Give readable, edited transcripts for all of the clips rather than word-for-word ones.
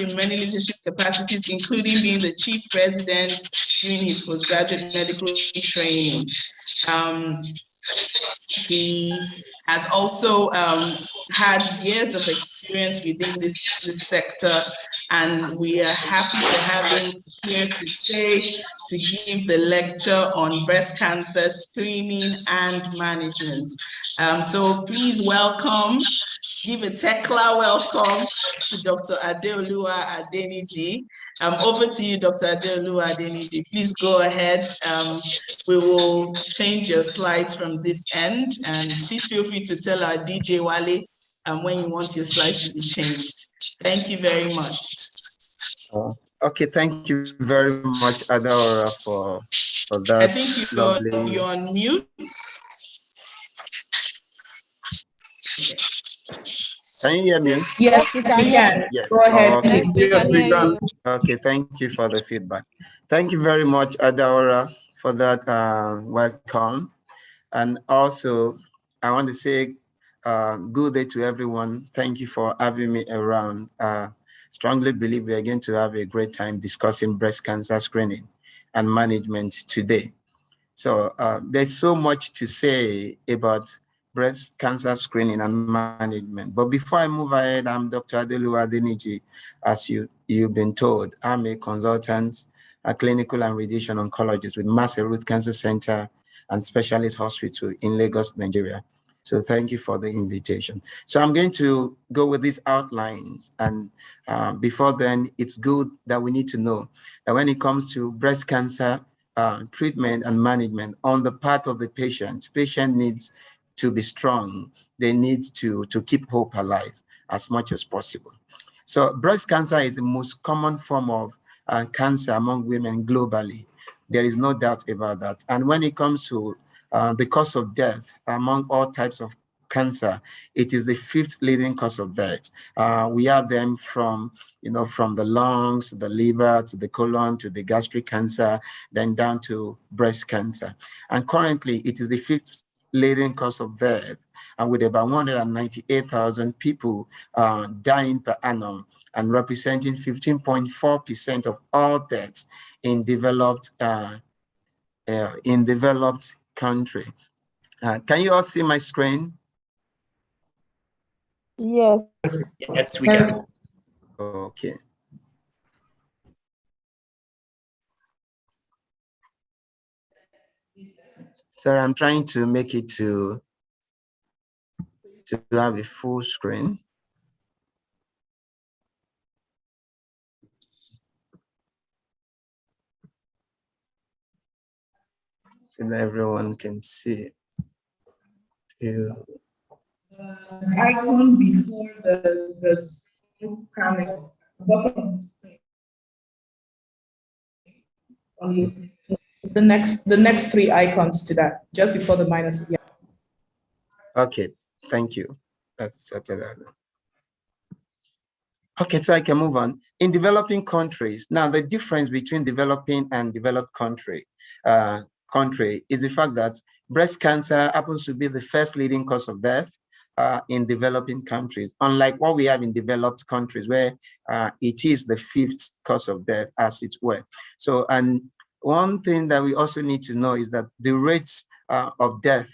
in many leadership capacities, including being the chief president during his postgraduate medical training. He has also had years of experience within this sector, and we are happy to have him here today to give the lecture on breast cancer screening and management. So please welcome, give a TeCLA welcome to Dr. Adeoluwa Adeniji. Over to you, Dr. Adeoluwa Adeniji. Please go ahead. We will change your slides from this end, and please feel free to tell our DJ Wale when you want your slides to be changed. Thank you very much. Okay, thank you very much, Adeoluwa, for that. I think you're on mute. Okay. Can you hear me? Yes, we can. Yes. Go ahead. Okay. Yes, we can. Okay, thank you for the feedback. Thank you very much, Adeoluwa, for that welcome. And also, I want to say good day to everyone. Thank you for having me around. Strongly believe we are going to have a great time discussing breast cancer screening and management today. So there's so much to say about breast cancer screening and management. But before I move ahead, I'm Dr. Adeoluwa Adeniji, as you've been told. I'm a consultant, a clinical and radiation oncologist with Marcelle Ruth Cancer Center and Specialist Hospital in Lagos, Nigeria. So thank you for the invitation. So I'm going to go with these outlines. And before then, it's good that we need to know that when it comes to breast cancer treatment and management on the part of the patient needs to be strong. They need to keep hope alive as much as possible. So breast cancer is the most common form of cancer among women globally. There is no doubt about that. And when it comes to the cause of death among all types of cancer, it is the 5th leading cause of death. We have them from the lungs, to the liver, to the colon, to the gastric cancer, then down to breast cancer. And currently, it is the 5th leading cause of death, and with about 198,000 people dying per annum, and representing 15.4% of all deaths in developed country. Can you all see my screen? Yes. Yes, we can. Okay. Sorry, I'm trying to make it to have a full screen. So that everyone can see it. Icon before the camera, bottom of the screen. The next 3 icons to that, just before the minus. Yeah. Okay, thank you. That's settled. Okay, so I can move on. In developing countries, now the difference between developing and developed country is the fact that breast cancer happens to be the 1st leading cause of death in developing countries, unlike what we have in developed countries where it is the 5th cause of death, as it were. So, and one thing that we also need to know is that the rates of death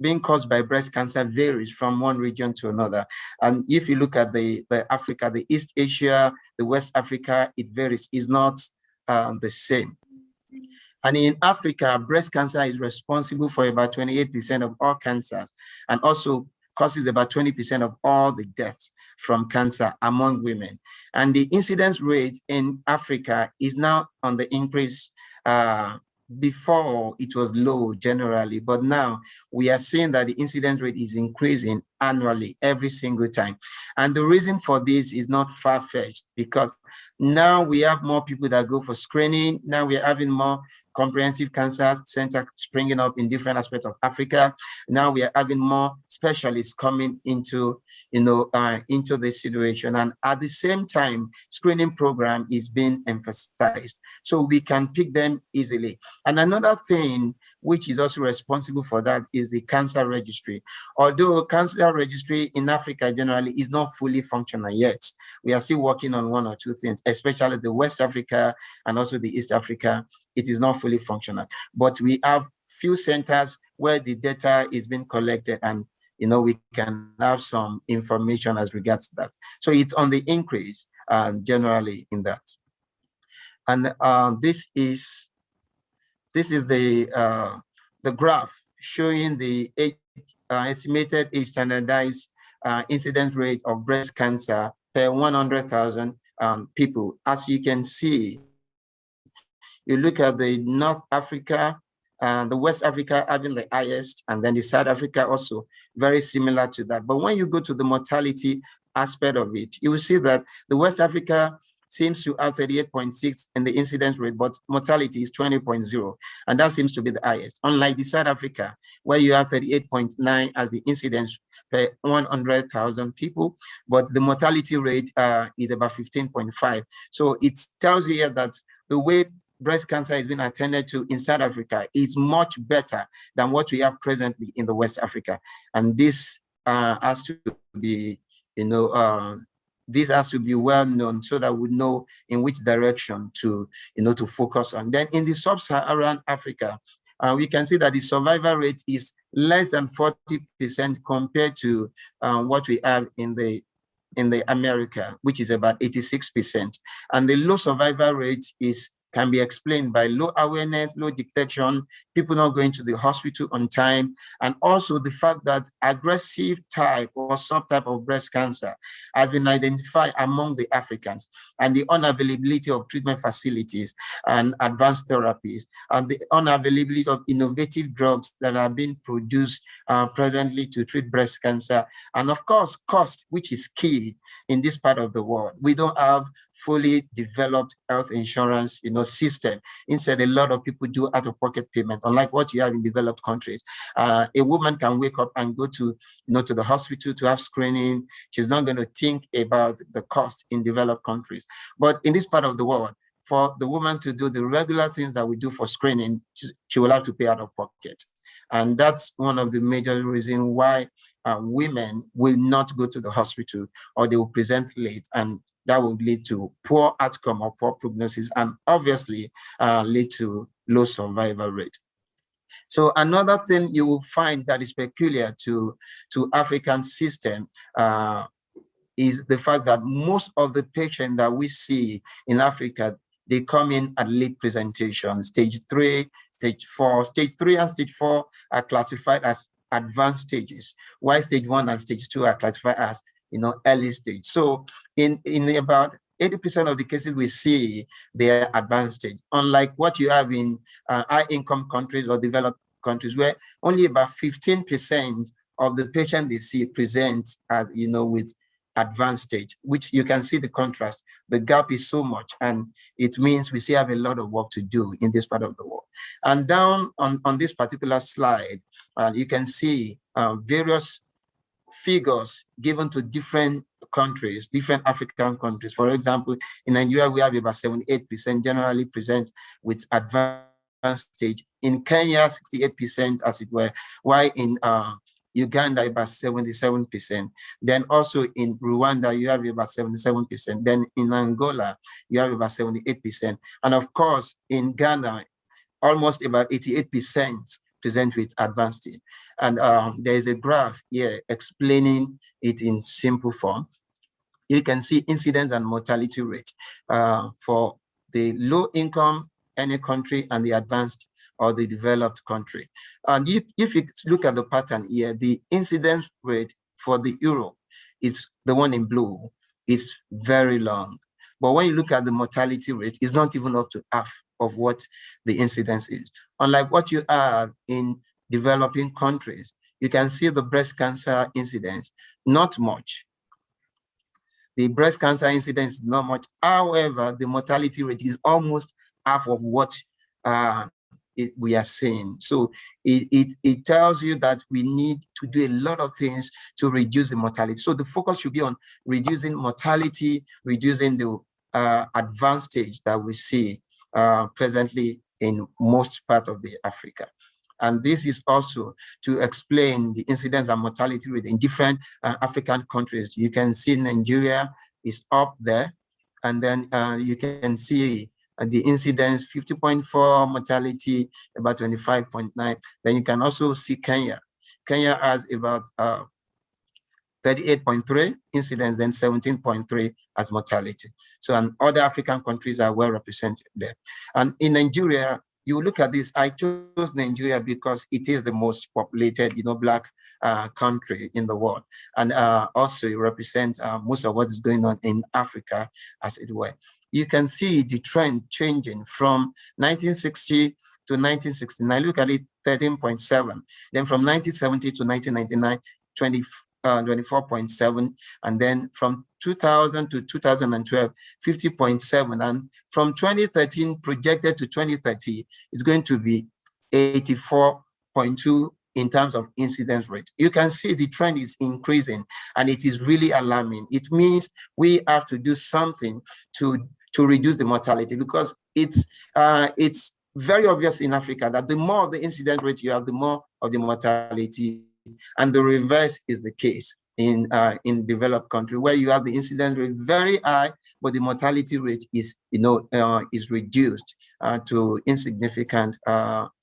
being caused by breast cancer varies from one region to another. And if you look at the Africa, the East Asia, the West Africa, it varies. It's not the same. And in Africa, breast cancer is responsible for about 28% of all cancers, and also causes about 20% of all the deaths from cancer among women. And the incidence rate in Africa is now on the increase. Before it was low generally, but now we are seeing that the incidence rate is increasing annually every single time. And the reason for this is not far-fetched, because Now we have more people that go for screening. Now we're having more comprehensive cancer center springing up in different aspects of Africa. Now we are having more specialists coming into, into this situation. And at the same time, screening program is being emphasized, so we can pick them easily. And another thing which is also responsible for that is the cancer registry. Although cancer registry in Africa generally is not fully functional yet, we are still working on one or two things, especially the West Africa and also the East Africa. It is not fully functional, but we have few centers where the data is being collected, and we can have some information as regards that. So it's on the increase generally in that. And this is the graph showing the estimated age standardized incidence rate of breast cancer per 100,000 people. As you can see, you look at the North Africa, the West Africa having the highest, and then the South Africa also very similar to that. But when you go to the mortality aspect of it, you will see that the West Africa seems to have 38.6 in the incidence rate, but mortality is 20.0, and that seems to be the highest. Unlike the South Africa, where you have 38.9 as the incidence per 100,000 people, but the mortality rate is about 15.5. So it tells you here that the way breast cancer is being attended to in South Africa is much better than what we have presently in the West Africa. And this has to be, this has to be well known so that we know in which direction to, to focus on. Then in the sub-Saharan Africa, we can see that the survival rate is less than 40% compared to what we have in the America, which is about 86%. And the low survival rate can be explained by low awareness, low detection, people not going to the hospital on time, and also the fact that aggressive type or subtype of breast cancer has been identified among the Africans, and the unavailability of treatment facilities and advanced therapies, and the unavailability of innovative drugs that are being produced presently to treat breast cancer, and of course, cost, which is key in this part of the world. We don't have fully developed health insurance, system. Instead, a lot of people do out-of-pocket payment, unlike what you have in developed countries. A woman can wake up and go to, to the hospital to have screening. She's not going to think about the cost in developed countries. But in this part of the world, for the woman to do the regular things that we do for screening, she will have to pay out of pocket. And that's one of the major reasons why women will not go to the hospital, or they will present late, and that will lead to poor outcome or poor prognosis, and obviously lead to low survival rate. So another thing you will find that is peculiar to African system is the fact that most of the patients that we see in Africa, they come in at late presentation, stage 3, stage 4. Stage 3 and stage 4 are classified as advanced stages, while stage 1 and stage 2 are classified as early stage. So in about 80% of the cases we see, they are advanced stage, unlike what you have in high income countries or developed countries, where only about 15% of the patient they see present at, with advanced stage, which you can see the contrast. The gap is so much, and it means we still have a lot of work to do in this part of the world. And down on this particular slide, you can see various figures given to different countries, different African countries. For example, in Nigeria, we have about 78% generally present with advanced stage. In Kenya, 68%, as it were, while in Uganda, about 77%. Then also in Rwanda, you have about 77%. Then in Angola, you have about 78%. And of course, in Ghana, almost about 88% present with advanced stage. And there is a graph here explaining it in simple form. You can see incidence and mortality rate for the low income, any country, and the advanced or the developed country. And if you look at the pattern here, the incidence rate for the Europe is the one in blue, is very long. But when you look at the mortality rate, it's not even up to half of what the incidence is. Unlike what you have in developing countries, you can see the breast cancer incidence, not much. The breast cancer incidence is not much. However, the mortality rate is almost half of what we are seeing. So it tells you that we need to do a lot of things to reduce the mortality. So the focus should be on reducing mortality, reducing the advanced stage that we see presently in most part of the Africa. And this is also to explain the incidence and mortality rate in different African countries. You can see Nigeria is up there, and then you can see the incidence 50.4, mortality about 25.9. Then you can also see Kenya. Kenya has about 38.3 incidence, then 17.3 as mortality. So, and other African countries are well represented there. And in Nigeria, you look at this, I chose Nigeria because it is the most populated, Black country in the world. And also it represents most of what is going on in Africa, as it were. You can see the trend changing from 1960 to 1969. Look at it, 13.7. Then from 1970 to 1999, 24.7, and then from 2000 to 2012, 50.7, and from 2013 projected to 2030 is going to be 84.2 in terms of incidence rate. You can see the trend is increasing, and it is really alarming. It means we have to do something to reduce the mortality, because it's very obvious in Africa that the more of the incidence rate you have, the more of the mortality. And the reverse is the case in developed country, where you have the incidence rate very high, but the mortality rate is is reduced to insignificant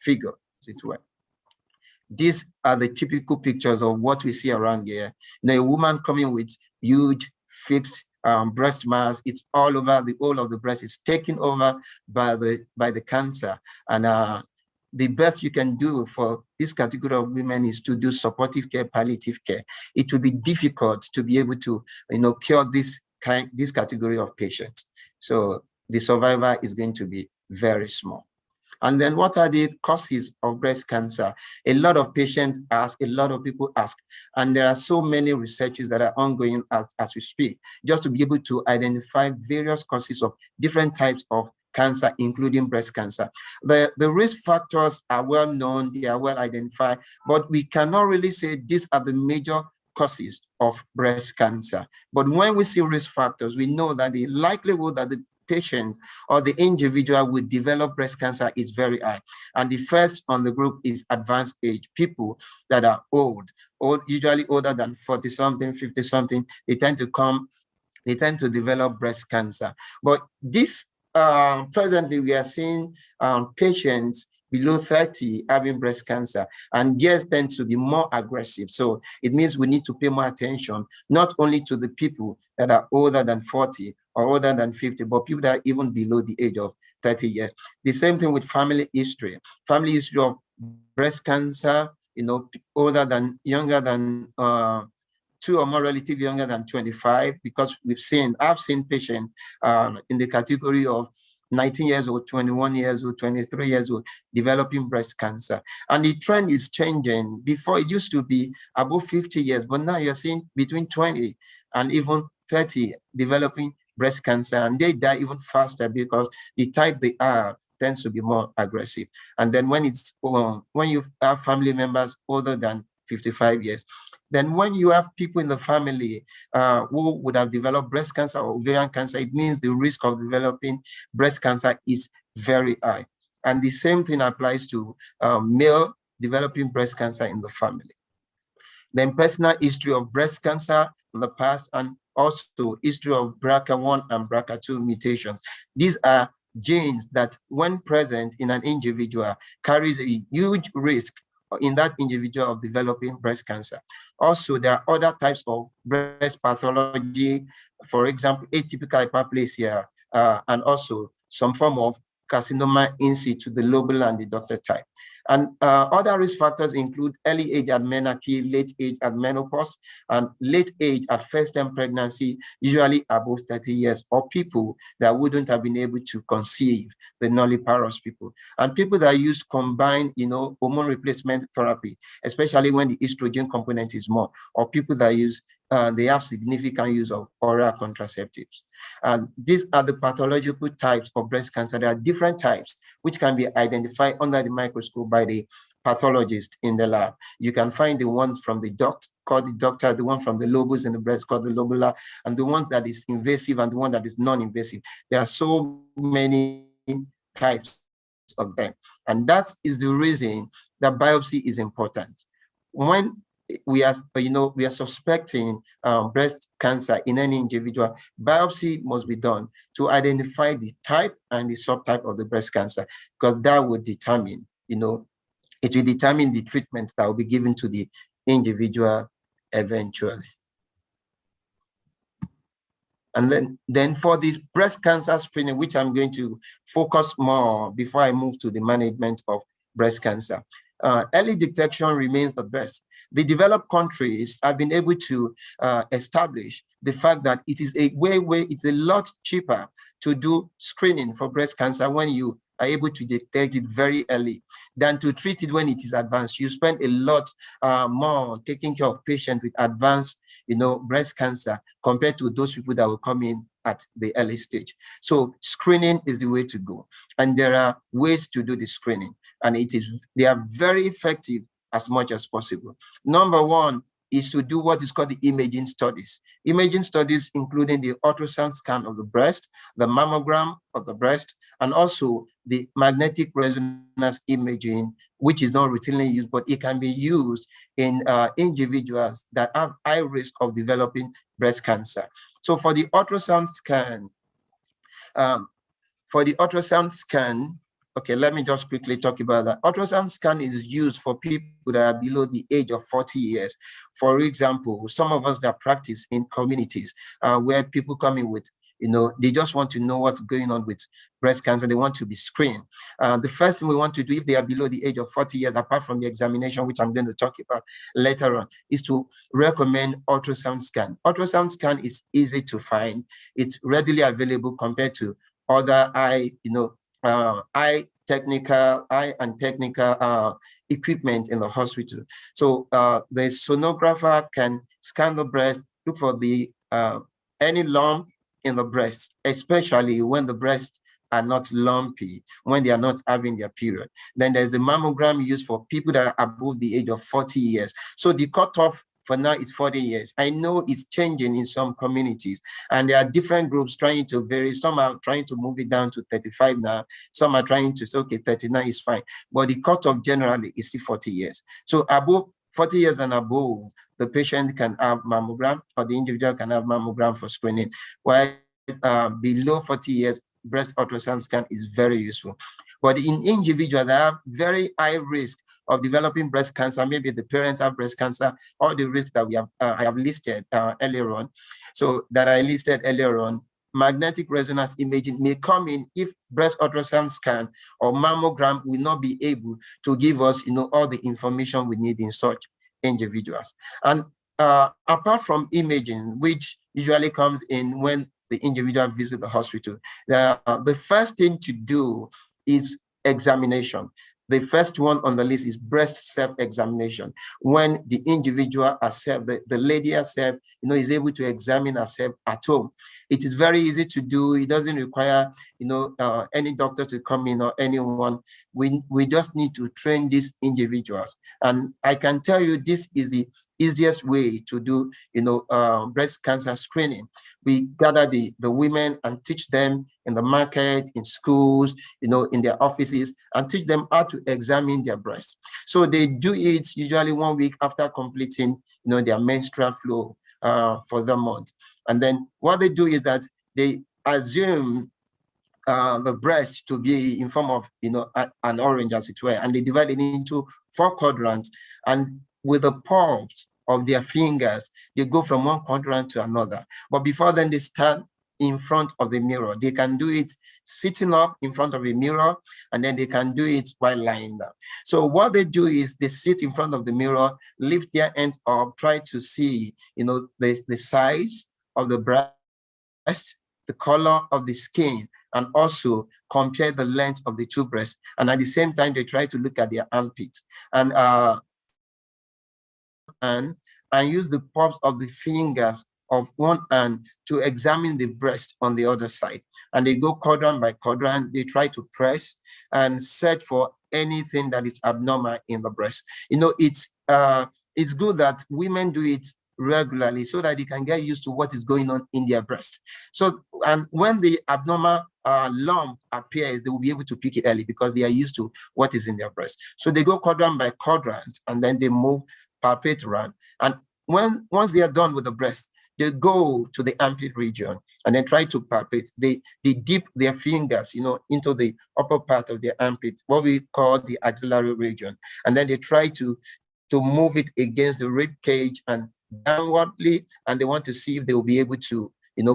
figure, as it were. These are the typical pictures of what we see around here. A woman coming with huge fixed breast mass. It's all over, the whole of the breast is taken over by the cancer. And the best you can do for this category of women is to do supportive care, palliative care. It will be difficult to be able to, cure this category of patients. So the survivor is going to be very small. And then what are the causes of breast cancer? A lot of patients ask, a lot of people ask, and there are so many researches that are ongoing as we speak, just to be able to identify various causes of different types of cancer, including breast cancer. The risk factors are well known, they are well identified, but we cannot really say these are the major causes of breast cancer. But when we see risk factors, we know that the likelihood that the patient or the individual will develop breast cancer is very high. And the first on the group is advanced age. People that are old, usually older than 40-something, 50-something, they tend to develop breast cancer. But this presently we are seeing patients below 30 having breast cancer, and theirs tend to be more aggressive. So it means we need to pay more attention, not only to the people that are older than 40 or older than 50, but people that are even below the age of 30 years. The same thing with family history. Family history of breast cancer, younger than 2 or more relatively younger than 25, because I've seen patients in the category of 19 years old, 21 years old, 23 years old, developing breast cancer. And the trend is changing. Before it used to be above 50 years, but now you're seeing between 20 and even 30 developing breast cancer, and they die even faster because the type they are tends to be more aggressive. And then when you have family members older than 55 years, then when you have people in the family who would have developed breast cancer or ovarian cancer, it means the risk of developing breast cancer is very high. And the same thing applies to male developing breast cancer in the family. Then personal history of breast cancer in the past, and also history of BRCA1 and BRCA2 mutations. These are genes that, when present in an individual, carries a huge risk in that individual of developing breast cancer. Also, there are other types of breast pathology, for example, atypical hyperplasia, and also some form of carcinoma in situ, the lobal and the ductal type. And other risk factors include early age at menarche, late age at menopause, and late age at first-time pregnancy, usually above 30 years, or people that wouldn't have been able to conceive, the nulliparous people, and people that use combined, hormone replacement therapy, especially when the estrogen component is more, or people that use they have significant use of oral contraceptives. And these are the pathological types of breast cancer. There are different types which can be identified under the microscope by the pathologist in the lab. You can find the one from the duct called the ductal, the one from the lobus in the breast called the lobular, and the one that is invasive and the one that is non-invasive. There are so many types of them. And that is the reason that biopsy is important. When we are suspecting breast cancer in any individual, biopsy must be done to identify the type and the subtype of the breast cancer, because that would determine, it will determine the treatment that will be given to the individual eventually. And then for this breast cancer screening, which I'm going to focus more before I move to the management of breast cancer, early detection remains the best. The developed countries have been able to establish the fact that it is it's a lot cheaper to do screening for breast cancer when you are able to detect it very early than to treat it when it is advanced. You spend a lot more taking care of patients with advanced, breast cancer compared to those people that will come in at the early stage. So screening is the way to go. And there are ways to do the screening, and they are very effective as much as possible. Number one is to do what is called the imaging studies. Imaging studies including the ultrasound scan of the breast, the mammogram of the breast, and also the magnetic resonance imaging, which is not routinely used, but it can be used in individuals that have high risk of developing breast cancer. So for the ultrasound scan, okay, let me just quickly talk about that. Ultrasound scan is used for people that are below the age of 40 years. For example, some of us that practice in communities where people come in with, they just want to know what's going on with breast cancer. They want to be screened. The first thing we want to do if they are below the age of 40 years, apart from the examination, which I'm going to talk about later on, is to recommend ultrasound scan. Ultrasound scan is easy to find. It's readily available compared to other eye technical equipment in the hospital. So the sonographer can scan the breast, look for the any lump in the breast, especially when the breasts are not lumpy, when they are not having their period. Then there's a mammogram used for people that are above the age of 40 years. So the cutoff for now is 40 years. I know it's changing in some communities, and there are different groups trying to vary. Some are trying to move it down to 35 now. Some are trying to say, okay, 39 is fine. But the cutoff generally is still 40 years. So above 40 years and above, the patient can have mammogram, or the individual can have mammogram for screening. While below 40 years, breast ultrasound scan is very useful. But in individuals that have very high risk of developing breast cancer, maybe the parents have breast cancer, or the risk that I have listed earlier on. So that I listed earlier on, magnetic resonance imaging may come in if breast ultrasound scan or mammogram will not be able to give us, all the information we need in such individuals. And apart from imaging, which usually comes in when the individual visits the hospital, the first thing to do is examination. The first one on the list is breast self-examination. When the individual herself, the lady herself, is able to examine herself at home. It is very easy to do. It doesn't require, any doctor to come in or anyone. We just need to train these individuals. And I can tell you this is the easiest way to do, breast cancer screening. We gather the women and teach them in the market, in schools, in their offices, and teach them how to examine their breasts. So they do it usually 1 week after completing, their menstrual flow for the month. And then what they do is that they assume the breast to be in form of, an orange, as it were, and they divide it into 4 quadrants. And with the palms of their fingers, they go from one quadrant to another. But before then, they stand in front of the mirror. They can do it sitting up in front of a mirror, and then they can do it while lying down. So what they do is they sit in front of the mirror, lift their hands up, try to see, the size of the breast, the color of the skin, and also compare the length of the 2 breasts. And at the same time, they try to look at their armpits. And and use the palms of the fingers of one hand to examine the breast on the other side. And they go quadrant by quadrant. They try to press and search for anything that is abnormal in the breast. It's good that women do it regularly so that they can get used to what is going on in their breast. So, and when the abnormal lump appears, they will be able to pick it early because they are used to what is in their breast. So they go quadrant by quadrant, and then they move, palpate around. And once they are done with the breast, they go to the armpit region and then try to palpate. They dip their fingers, into the upper part of their armpit, what we call the axillary region. And then they try to move it against the rib cage and downwardly, and they want to see if they will be able to,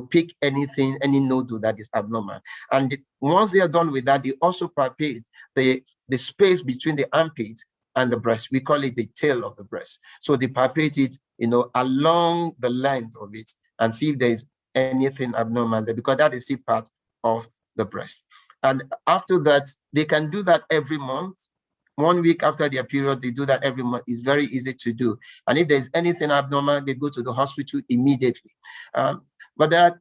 pick anything, any nodule that is abnormal. And once they are done with that, they also palpate the space between the armpit and the breast. We call it the tail of the breast. So they palpate it, along the length of it and see if there is anything abnormal there, because that is still part of the breast. And after that, they can do that every month. 1 week after their period, they do that every month. It's very easy to do. And if there's anything abnormal, they go to the hospital immediately. But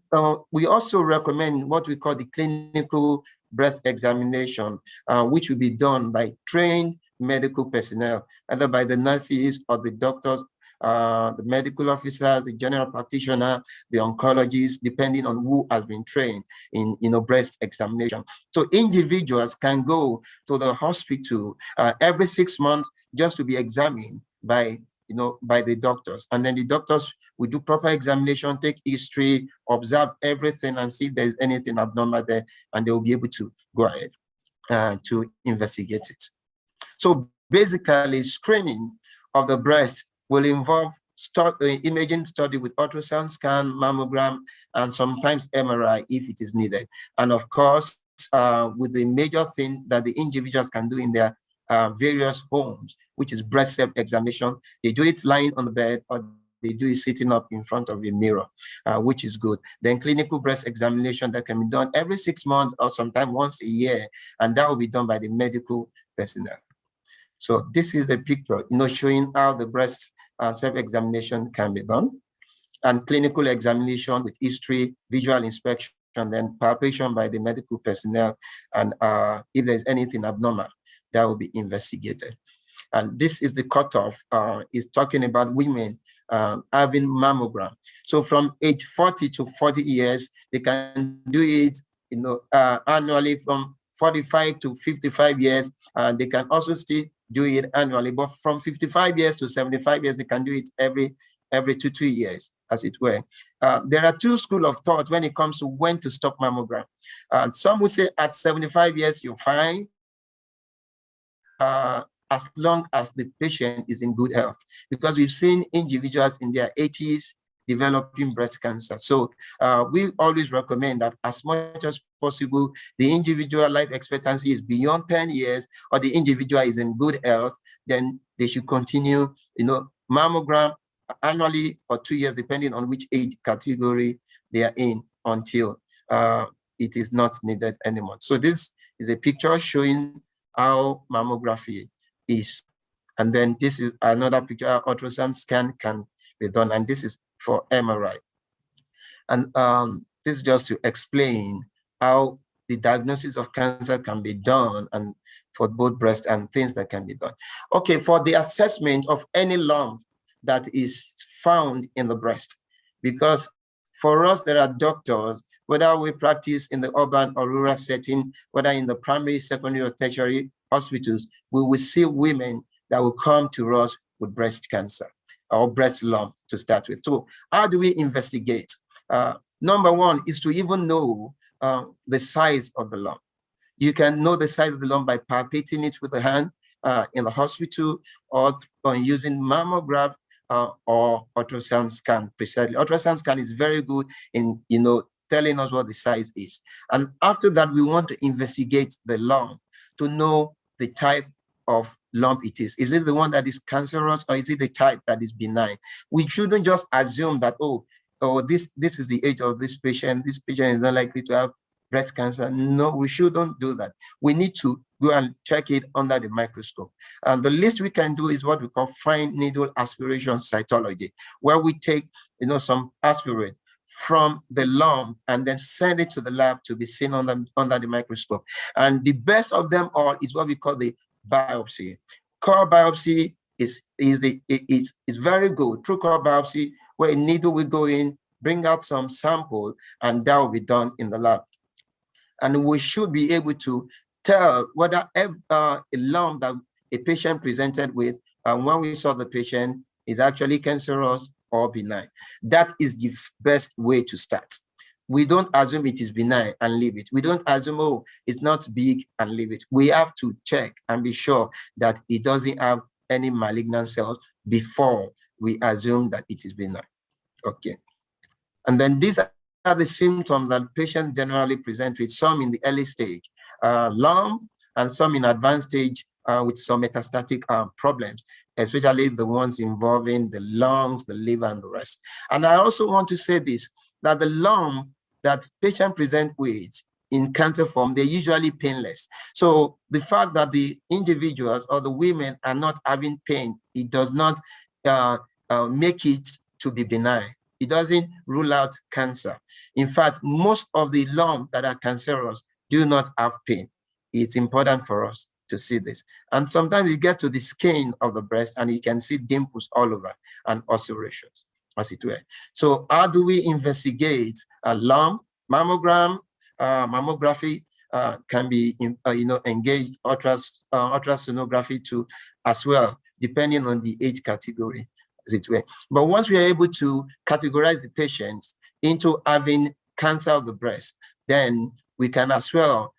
we also recommend what we call the clinical breast examination, which will be done by trained medical personnel, either by the nurses or the doctors, the medical officers, the general practitioner, the oncologist, depending on who has been trained in breast examination. So individuals can go to the hospital every 6 months just to be examined by the doctors. And then the doctors will do proper examination, take history, observe everything, and see if there's anything abnormal there, and they will be able to go ahead to investigate it. So basically, screening of the breast will involve imaging study with ultrasound scan, mammogram, and sometimes MRI if it is needed. And of course, with the major thing that the individuals can do in their various homes, which is breast self-examination. They do it lying on the bed, or they do it sitting up in front of a mirror, which is good. Then clinical breast examination that can be done every 6 months or sometimes once a year, and that will be done by the medical personnel. So this is the picture, showing how the breast self-examination can be done, and clinical examination with history, visual inspection, then palpation by the medical personnel, and if there's anything abnormal, that will be investigated. And this is the cutoff. Is talking about women having mammogram. So from age 40 to 40 years, they can do it, annually. From 45 to 55 years, and they can also still do it annually. But from 55 years to 75 years, they can do it every 2 years, as it were. There are two schools of thought when it comes to when to stop mammogram. Some would say at 75 years, you're fine, as long as the patient is in good health, because we've seen individuals in their 80s developing breast cancer. So we always recommend that as much as possible, the individual life expectancy is beyond 10 years, or the individual is in good health, then they should continue, mammogram annually or 2 years, depending on which age category they are in, until it is not needed anymore. So this is a picture showing how mammography is. And then this is another picture, how ultrasound scan can be done. And this is for MRI. And this is just to explain how the diagnosis of cancer can be done, and for both breast and things that can be done. Okay, for the assessment of any lump that is found in the breast, because for us, there are doctors, whether we practice in the urban or rural setting, whether in the primary, secondary, or tertiary hospitals, we will see women that will come to us with breast cancer or breast lump to start with. So how do we investigate? Number one is to even know the size of the lump. You can know the size of the lump by palpating it with the hand in the hospital, or using mammograph or ultrasound scan precisely. Ultrasound scan is very good in telling us what the size is. And after that, we want to investigate the lump to know the type of lump it is. Is it the one that is cancerous, or is it the type that is benign? We shouldn't just assume that, this is the age of this patient is not likely to have breast cancer. No, we shouldn't do that. We need to go and check it under the microscope. And the least we can do is what we call fine needle aspiration cytology, where we take, some aspirate from the lump and then send it to the lab to be seen under the microscope. And the best of them all is what we call the biopsy. Core biopsy is very good. True core biopsy, where a needle will go in, bring out some sample, and that will be done in the lab. And we should be able to tell whether a lump that a patient presented with, when we saw the patient, is actually cancerous or benign. That is the best way to start. We don't assume it is benign and leave it. We don't assume, oh, it's not big and leave it. We have to check and be sure that it doesn't have any malignant cells before we assume that it is benign. Okay. And then these are the symptoms that patients generally present with, some in the early stage, lump, and some in advanced stage with some metastatic problems, especially the ones involving the lungs, the liver, and the rest. And I also want to say this, that the lump that patients present with in cancer form, they're usually painless. So the fact that the individuals or the women are not having pain, it does not make it to be benign. It doesn't rule out cancer. In fact, most of the lumps that are cancerous do not have pain. It's important for us to see this. And sometimes you get to the skin of the breast and you can see dimples all over and ulcerations, as it were. So how do we investigate a lump? Mammogram, mammography can be engaged, ultrasonography too, as well, depending on the age category, as it were. But once we are able to categorize the patients into having cancer of the breast, then we can as well,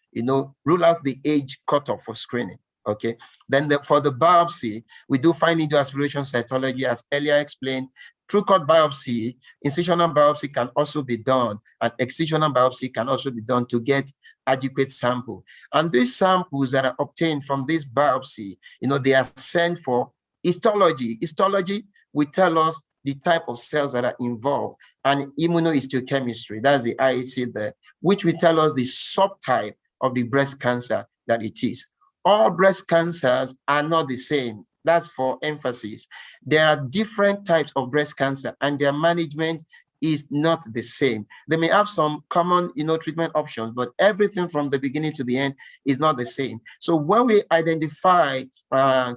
rule out the age cutoff for screening. Okay. Then for the biopsy, we do fine needle aspiration cytology, as earlier explained. True cut biopsy, incisional biopsy can also be done, and excisional biopsy can also be done to get adequate sample. And these samples that are obtained from this biopsy, they are sent for histology. Histology will tell us the type of cells that are involved, and immunohistochemistry, that's the IHC there, which will tell us the subtype of the breast cancer that it is. All breast cancers are not the same. That's for emphasis. There are different types of breast cancer, and their management is not the same. They may have some common, treatment options, but everything from the beginning to the end is not the same. So when we identify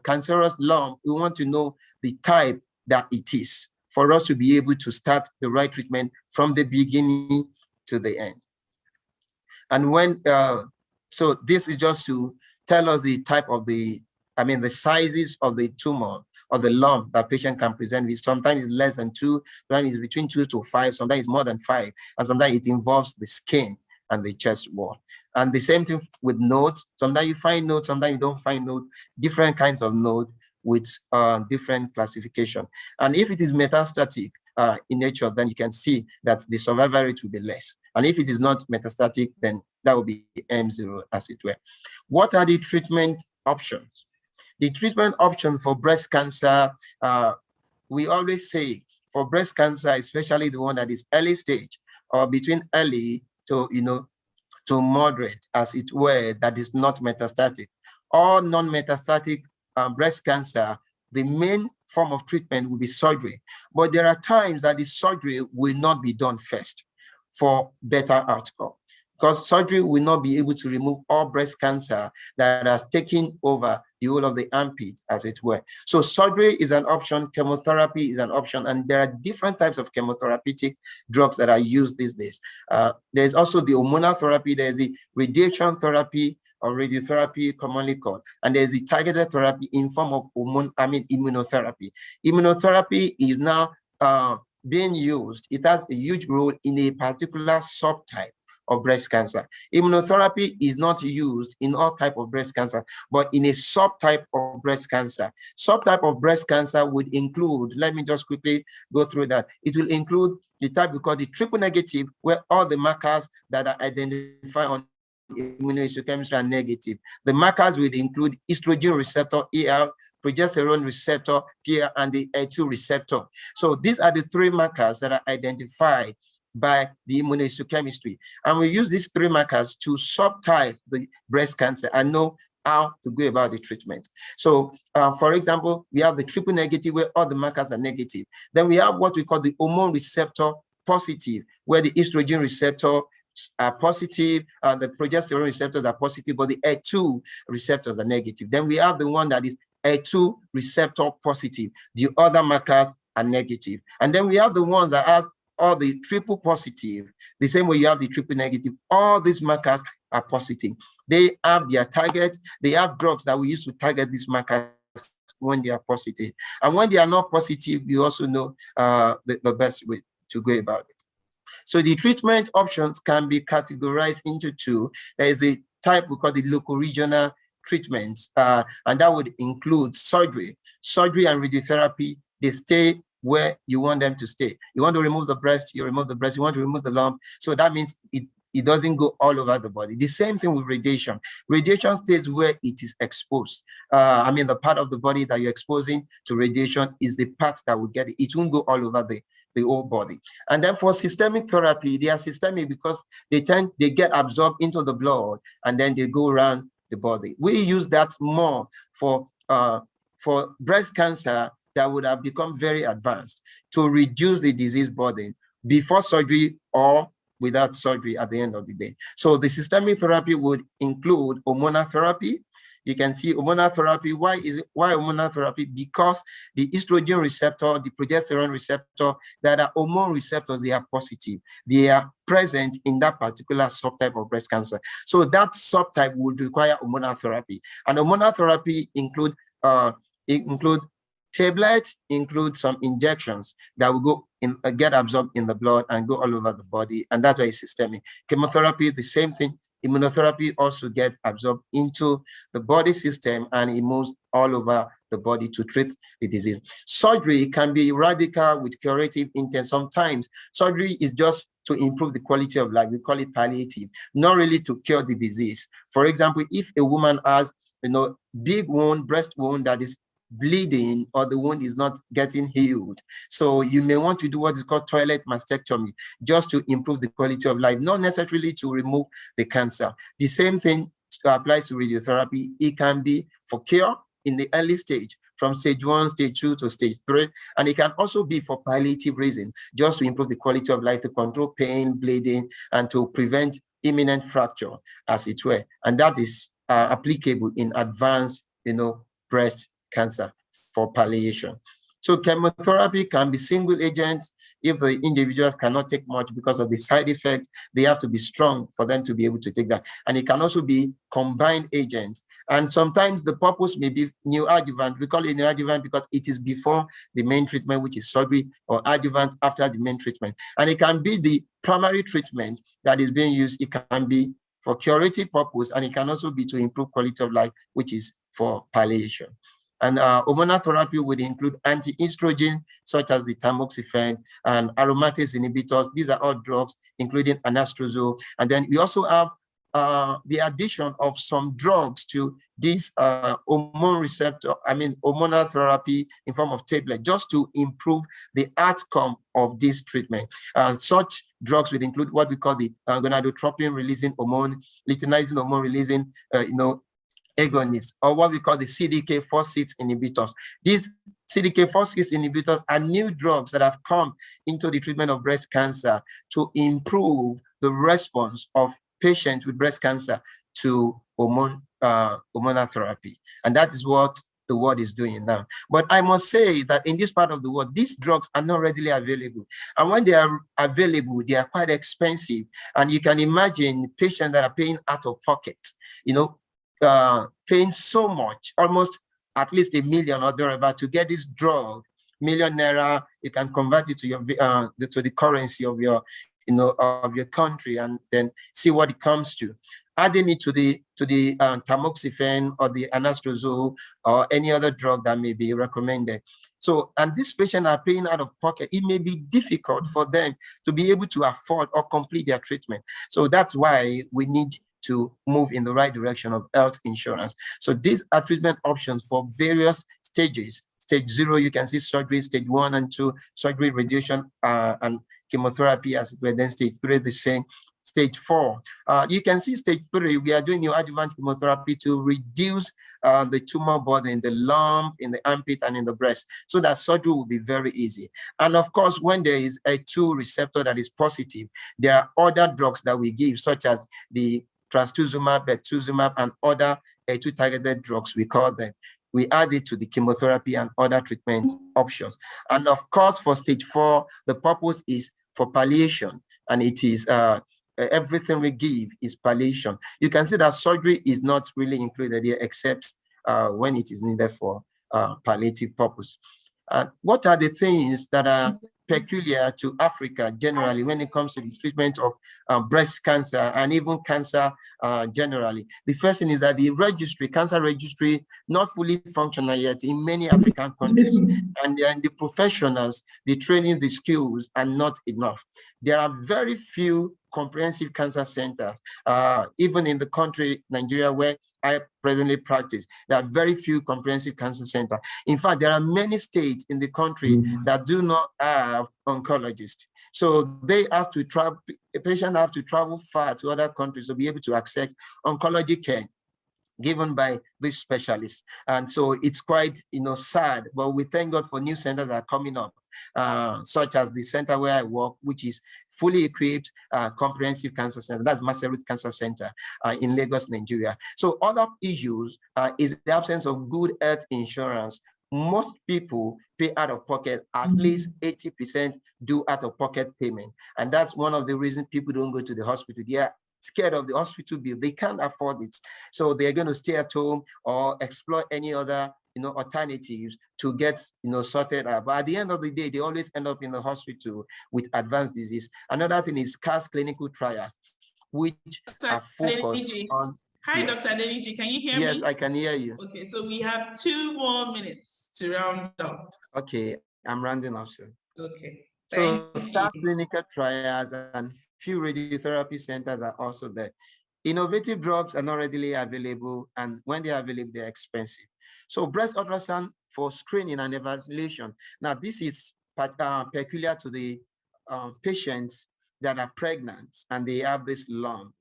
cancerous lump, we want to know the type that it is for us to be able to start the right treatment from the beginning to the end. And when, so this is just to tell us the type of the sizes of the tumor or the lump that patient can present with. Sometimes it's less than 2, sometimes it's between 2 to 5, sometimes it's more than 5, and sometimes it involves the skin and the chest wall. And the same thing with nodes. Sometimes you find nodes, sometimes you don't find nodes, different kinds of node with different classification. And if it is metastatic in nature, then you can see that the survival rate will be less. And if it is not metastatic, then that will be M0, as it were. What are the treatment options? The treatment option for breast cancer, we always say for breast cancer, especially the one that is early stage or between early to, to moderate, as it were, that is not metastatic, or non-metastatic breast cancer, the main form of treatment will be surgery. But there are times that the surgery will not be done first for better outcome, because surgery will not be able to remove all breast cancer that has taken over the whole of the armpit, as it were. So surgery is an option, chemotherapy is an option, and there are different types of chemotherapeutic drugs that are used these days. There's also the hormonal therapy, there's the radiation therapy or radiotherapy commonly called, and there's the targeted therapy in form of immunotherapy. Immunotherapy is now being used. It has a huge role in a particular subtype of breast cancer. Immunotherapy is not used in all type of breast cancer, but in a subtype of breast cancer. Subtype of breast cancer would include, let me just quickly go through that. It will include the type we call the triple negative, where all the markers that are identified on immunohistochemistry are negative. The markers will include estrogen receptor, ER, progesterone receptor, PR, and the A2 receptor. So these are the 3 markers that are identified by the immunohistochemistry. And we use these 3 markers to subtype the breast cancer and know how to go about the treatment. So, for example, we have the triple negative where all the markers are negative. Then we have what we call the hormone receptor positive, where the estrogen receptor are positive and the progesterone receptors are positive, but the A2 receptors are negative. Then we have the one that is A2 receptor positive. The other markers are negative. And then we have the ones that has all the triple positive, the same way you have the triple negative. All these markers are positive. They have their targets. They have drugs that we use to target these markers when they are positive. And when they are not positive, we also know the best way to go about it. So the treatment options can be categorized into 2. There is a type we call the local regional treatments, and that would include surgery. Surgery and radiotherapy, they stay where you want them to stay. You want to remove the breast, you remove the breast. You want to remove the lump. So that means it doesn't go all over the body. The same thing with radiation. Radiation stays where it is exposed. The part of the body that you're exposing to radiation is the part that will get it. It won't go all over the whole body. And then for systemic therapy, they are systemic because they get absorbed into the blood and then they go around the body. We use that more for breast cancer that would have become very advanced to reduce the disease burden before surgery or without surgery at the end of the day. So the systemic therapy would include hormonal therapy. You can see hormonal therapy. Why hormonal therapy? Because the estrogen receptor, the progesterone receptor, that are hormone receptors, they are positive. They are present in that particular subtype of breast cancer. So that subtype would require hormonal therapy. And hormonal therapy include tablets, include some injections that will go in, get absorbed in the blood and go all over the body, and that's why it's systemic. Chemotherapy, the same thing. Immunotherapy also get absorbed into the body system and it moves all over the body to treat the disease. Surgery can be radical with curative intent. Sometimes surgery is just to improve the quality of life. We call it palliative, not really to cure the disease. For example, if a woman has, big wound, breast wound that is bleeding or the wound is not getting healed, so you may want to do what is called toilet mastectomy just to improve the quality of life, not necessarily to remove the cancer. The same thing applies to radiotherapy. It can be for cure in the early stage, from stage 1, stage 2 to stage 3, and it can also be for palliative reason, just to improve the quality of life, to control pain, bleeding, and to prevent imminent fracture, as it were. And that is applicable in advanced breast cancer for palliation. So chemotherapy can be single agent. If the individuals cannot take much because of the side effects, they have to be strong for them to be able to take that. And it can also be combined agent. And sometimes the purpose may be neoadjuvant. We call it neoadjuvant because it is before the main treatment, which is surgery, or adjuvant after the main treatment. And it can be the primary treatment that is being used. It can be for curative purpose, and it can also be to improve quality of life, which is for palliation. And hormonal therapy would include anti-estrogen, such as the tamoxifen and aromatase inhibitors. These are all drugs, including anastrozole. And then we also have the addition of some drugs to this hormonal therapy in form of tablet, just to improve the outcome of this treatment. Such drugs would include what we call the gonadotropin releasing hormone, luteinizing hormone releasing, agonists, or what we call the CDK4/6 inhibitors. These CDK4/6 inhibitors are new drugs that have come into the treatment of breast cancer to improve the response of patients with breast cancer to hormonal therapy. And that is what the world is doing now. But I must say that in this part of the world, these drugs are not readily available. And when they are available, they are quite expensive. And you can imagine patients that are paying out of pocket, paying so much, almost at least $1 million or thereabout, to get this drug. Million naira, you can convert it to your to the currency of your of your country, and then see what it comes to. Adding it to the tamoxifen or the anastrozole or any other drug that may be recommended. So, and these patients are paying out of pocket. It may be difficult for them to be able to afford or complete their treatment. So that's why we need to move in the right direction of health insurance. So these are treatment options for various stages Stage 0, you can see surgery. Stage 1 and 2, surgery, radiation, and chemotherapy as it were. Then stage 3, the same. Stage 4, you can see stage 3, we are doing your adjuvant chemotherapy to reduce the tumor burden in the lump, in the armpit, and in the breast, so that surgery will be very easy. And of course, when there is a 2 receptor that is positive, there are other drugs that we give, such as the trastuzumab, bevacizumab, and other A2 targeted drugs, we call them. We add it to the chemotherapy and other treatment options. And of course, for stage 4, the purpose is for palliation, and it is everything we give is palliation. You can see that surgery is not really included here, except when it is needed for palliative purpose. What are the things that are peculiar to Africa generally when it comes to the treatment of breast cancer and even cancer generally? The first thing is that the registry, cancer registry, not fully functional yet in many African countries, and the professionals, the training, the skills are not enough. There are very few comprehensive cancer centers, even in the country, Nigeria, where I presently practice. There are very few comprehensive cancer centers. In fact, there are many states in the country that do not have oncologists. So they have to travel, a patient have to travel far to other countries to be able to access oncology care given by these specialists. And so it's quite, sad, but we thank God for new centers that are coming up, such as the center where I work, which is fully equipped comprehensive cancer center. That's Marcelle Cancer Center in Lagos, Nigeria. So other issues is the absence of good health insurance. Most people pay out of pocket, at least 80% do out of pocket payment. And that's one of the reasons people don't go to the hospital. They are scared of the hospital bill. They can't afford it. So they're going to stay at home or explore any other alternatives to get sorted out. But at the end of the day, they always end up in the hospital with advanced disease. Another thing is scarce clinical trials, which are focused on. Hi, yes. Dr. Adeniji, can you hear me? Yes, I can hear you. Okay, so we have 2 more minutes to round up. Okay, I'm rounding off soon. Okay. So scarce clinical trials and few radiotherapy centers are also there. Innovative drugs are not readily available, and when they are available, they're expensive. So breast ultrasound for screening and evaluation. Now, this is peculiar to the patients that are pregnant and they have this lump.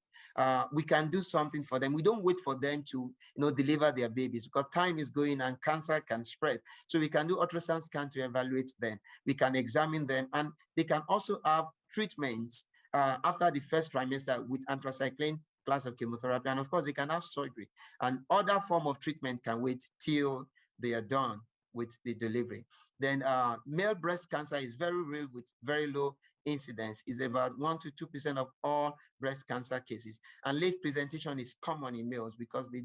We can do something for them. We don't wait for them to deliver their babies, because time is going and cancer can spread. So we can do ultrasound scan to evaluate them. We can examine them, and they can also have treatments after the first trimester with anthracycline class of chemotherapy. And of course, they can have surgery, and other form of treatment can wait till they are done with the delivery. Then male breast cancer is very real with very low incidence. Is about 1 to 2% of all breast cancer cases. And late presentation is common in males because they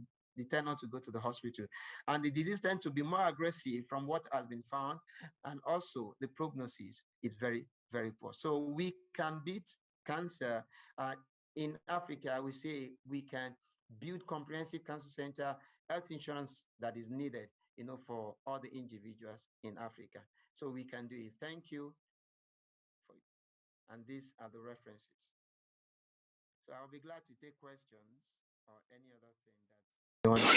tend not to go to the hospital. And the disease tends to be more aggressive from what has been found. And also the prognosis is very, very poor. So we can beat cancer. In Africa, we say we can build comprehensive cancer center, health insurance that is needed, for all the individuals in Africa. So we can do it. Thank you. And these are the references. So I'll be glad to take questions or any other thing that you want.